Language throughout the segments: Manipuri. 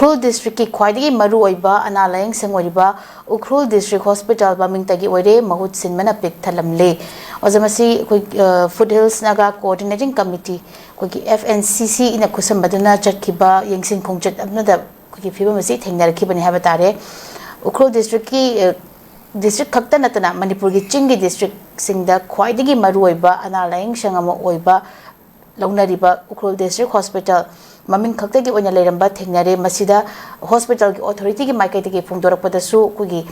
Ukhrul district ki khwaidagi maru oiba ana layeng sengoriba Ukhrul district hospital baming tagi oire mahut sinmana pik thalamle ozamasi koi Foothills Naga coordinating committee koi FNCC ina khusambaduna chatkiba yengsin khongchat abnada koi phibamasi thengnarakibani habatare Ukhrul district ki district khakta natana Manipur gi chingi district singda khwaidagi maru oiba ana layeng sangama oiba launariba Ukhrul district hospital Maming khakta gi oina leramba thengnare masida hospital gi authority gi maikai gi phungdorakpadasu kugi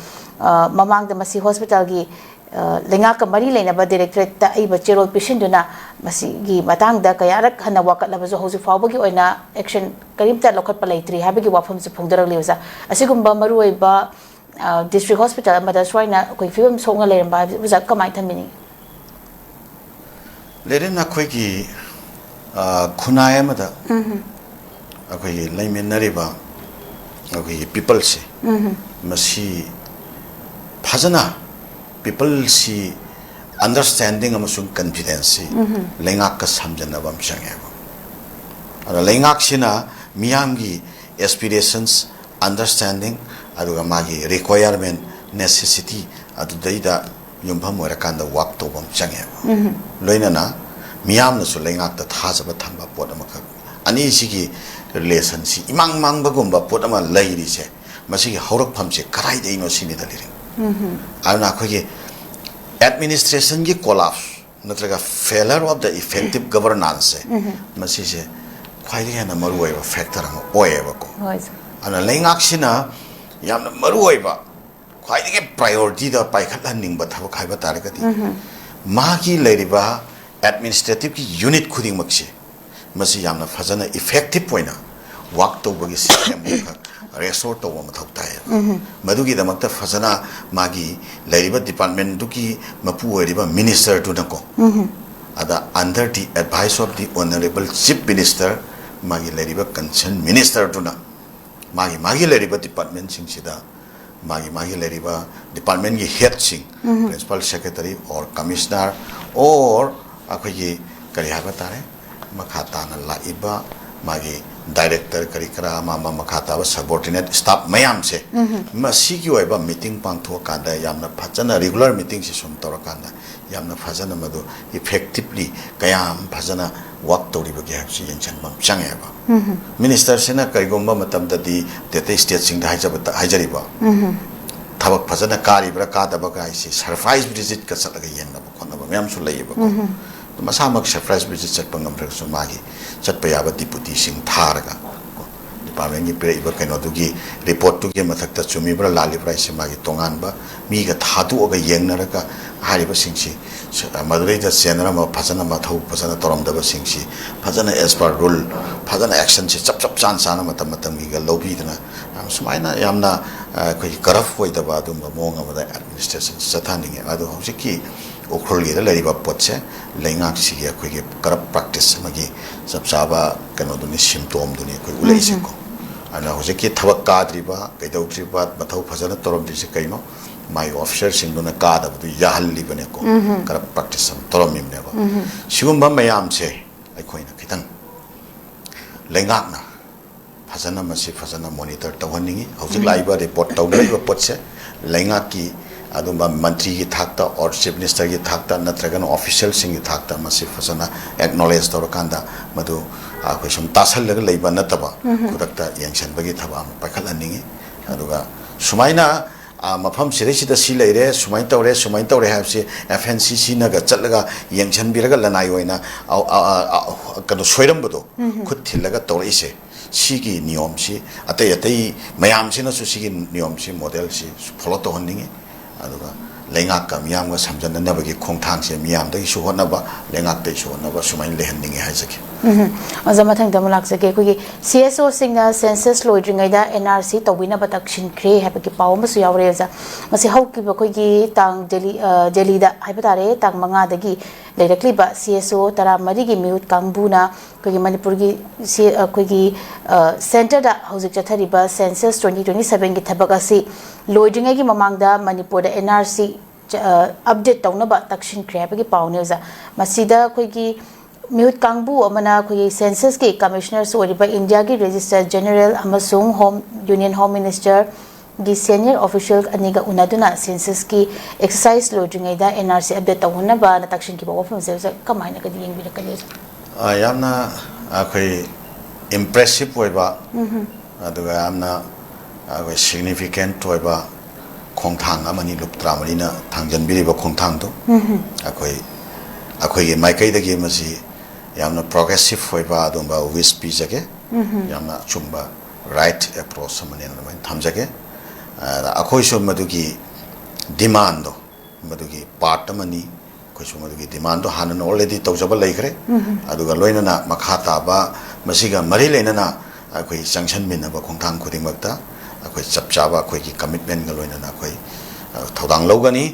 mamang da masi hospital gi lenga ka mari leina ba directorate ta ai ba cherol patient duna masi gi matang da kayarak hana wakat labazu hoju fawba gi oina action karimta lokhat palaitri habigi wafam se phungdorak lewza asigumba maru oi ba district hospital amada swaina koi fibam songa leramba buza kamai thamini lerena khoi gi khunai amada अखोई लाइमेनरिबा अखोई पीपल से मसी फजना पीपल सी अंडरस्टैंडिंग अमसुंग कॉन्फिडेंस सी लेंगाक का समझनबम संगेबो अर लेंगाक सिना मियामगी एस्पिरेशंस अंडरस्टैंडिंग अरुगा मागी रिक्वायरमेंट नेसेसिटी अदुदैदा युमभम ओरकांदा वर्क तोबम संगेबो लोइनाना मियामनसु लेंगाक ता थाजब थंबा पोट अमख अनि सिगी relation si imang mang bagumba potama lairi se masigi haurak pham se karai deino sini daliri ana khoge administration gi collapse natraga failure of the effective governance masi se khwaidi hana maru oiba factor ama oiba ko ana lengak sina yamna maru oiba khwaidi ge priority da paikhatla ningba thaba khaiba taragati magi lairiba administrative ki unit khuding makse Masih यामना फजना effective पोइना work तौबगी system का रेसोर्ट तौब मथौता है मदुगी दमकता फजना मागी लैरिबा डिपार्टमेंट दुकी मपु ओरिबा मिनिस्टर टू नको अदा under the advice of the honourable chief minister मागी लैरिबा कंसर्न मिनिस्टर टू ना मागी लैरिबा डिपार्टमेंट सिंगसिदा मागी लैरिबा डिपार्टमेंट की हेड सिंग प्रिंसिपल सेक्रेटरी और कमिश्नर और अखोगी करी हाबा तारे मखाताना लाइबा मागी डायरेक्टर करिकरा मामा मखाताबा सबऑर्डिनेट स्टाफ मयाम से मसी की ओइबा मीटिंग पांथो कांदा यामना फजना रेगुलर मीटिंग से सुम तोर कांदा यामना फजना मदो इफेक्टिवली कयाम फजना वर्क तोरिबा के हबसी यंसन बम चंगेबा मिनिस्टर सेना कइगोंबा मतम ददी तेते स्टेट सिंग हाइजरिबा थबक फजना कारिब्रा कादबा काइसी सरप्राइज विजिट का सलगा यंगना खोनबा मयाम सु लइबा मसामक सरप्राइज विजिट चटपा ngमरसु मागी चटपा याबा डिप्यूटी सिंग थारगा डिपार्टमेंट की पेइबा कइनोदुगी रिपोर्ट तुगे मथक्ता चुमीब्रा लालिब्रा इसे मागी तोंगानबा मीगा थादुगा येंगनरगा हारिबा सिंगसी मदुरैदा सेनरा म फजना मथौ फजना तोरमदबा सिंगसी फजना एज पर रूल फजना एक्शन से चप चप चान चान मतम मतम गी लोबीदना सुमाइना यामना कोई करप्ट होइदबा दुम मोंग अमदा एडमिनिस्ट्रेशन सथानिंगे अदु हौसिकी उखरुल गी लरिबा पोटसे लेंगाक सिगी अखोगी करप्ट प्रैक्टिस मगी सब चाबा कनो दुनि सिम्टोम दुनि कोई उलेसे को अना हौसिकी थबक काद्रिबा कैदौत्रिबा मथौ फजना तोरमदिसे कैनो माई ऑफिसर सिंगुना कादबदु याहल्ली बने को करप्ट प्रैक्टिस तोरमिमनेबा सिगुम्बा मयाम से अखोइना खितंग लेंगाकना फजना मसी फजना मॉनिटर तवहनिंगी हौसिक लाइबा रिपोर्ट तौलैबा पोटसे लेंगाकी अदुबा मंत्री की थाकता और चीफ मिनिस्टर की थाकता नत्रगन ऑफिशियल सिंग की थाकता मसी फसना एक्नॉलेज तौरकांदा मधु आखोई सम तासलग लैबा नतबा खुदक्ता यंगसनबगी थबा पाखलनिंगी अदुगा सुमाइना मफम सिरेसिदा सी लैरे सुमाइन तौरे हाबसे एफएनसीसी नगा चलगा यंगसनबिरगा लनाय ओइना कनो सोइरमबदो खुद थिलगा तौरेसे सिगी नियम सी अतै मयाम सिनसु सिगी नियम सी मॉडल सी फॉलो तौहनिंगी अदुगा लेंगाक का मियाम समझनबगी खोंथांग से मियाम दगी सुहोनबा लेंगाक दगी सुहोनबा सुमाइन लेहनिंगे हाइजके अजमथंग दमलाक्सके कोगी सीएसओ सिंगना सेंसस लोइड्रिंगैदा एनआरसी तौबिनबा तक्सिनख्रे हाबकी पावमसु यावरेजा मसी हौकिबा कोगी तांग दिल्लीदा हाइबतारे तांग मंगा दगी लेरक्लिबा सीएसओ तरा मरिगी मिउट कांगबुना कोगी मणिपुर की कोगी सेंटर दा हौजिक चथरिबा सेंसस 2027 की थबक असि लोइड्रिंगैगी ममांगदा मणिपुर एनआरसी अपडेट तौनबा तक्सिनख्रे हाबकी पावनेजा मसीदा कोगी Mihut Kangbu amana khoi census ke commissioner soriba India ki register general amasung home union home minister gi senior official aniga unaduna census ki exercise lodringai da NRC update tawna ba na takshin ki ba office se kamaina ka ding bi ka ni yamna akhoi impressive oiba aduga yamna akhoi significant oiba khongthang amani luptra marina thangjan biriba khongthang do akhoi maikai dagi masi yamna progressive oiba adumba wish pijage yamna chumba right approach samane na thamjage akhoi so madugi demand do madugi part amani khoi so madugi demand do hanan already tawjaba laikre aduga loina na makhata ba masiga mari leina na akhoi sanction min ba khongthang khuding makta akhoi chapchaba akhoi ki commitment ga loina na akhoi thodang logani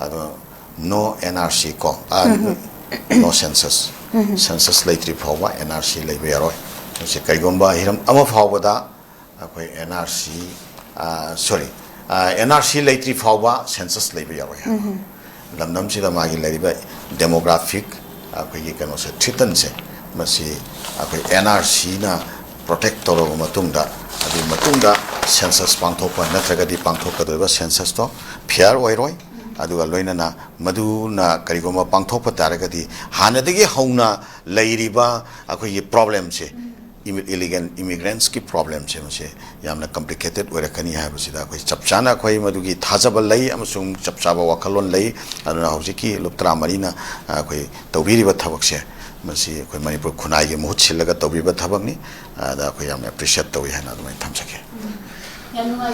ado no NRC ko no census census laitri phawa NRC leibe yaroi se kaigomba hiram ama phawada akhoi NRC sorry NRC laitri phawa census leibe yaroi lamdam sida magi leriba demographic akhoi ki kano se thitan se masi akhoi NRC na protect toro matungda adi matungda census pangthokpa natragadi pangthokka doiba census to fair oiroi aduga loina na maduna karigoma pangthokpa taragadi hanadagi hauna leiriba akhoi problem se illegal immigrants ki problem se mase yamna complicated oirakani habasida akhoi chapchana akhoi madugi thajaba lei amasung chapchaba wakalon lei aduna hojiki luptra marina akhoi tawbiriba thabak se masi akhoi manipur khunai gi muhut silaga tawbiba thabak ni da akhoi yamna appreciate tawi hana adumai thamsake yamna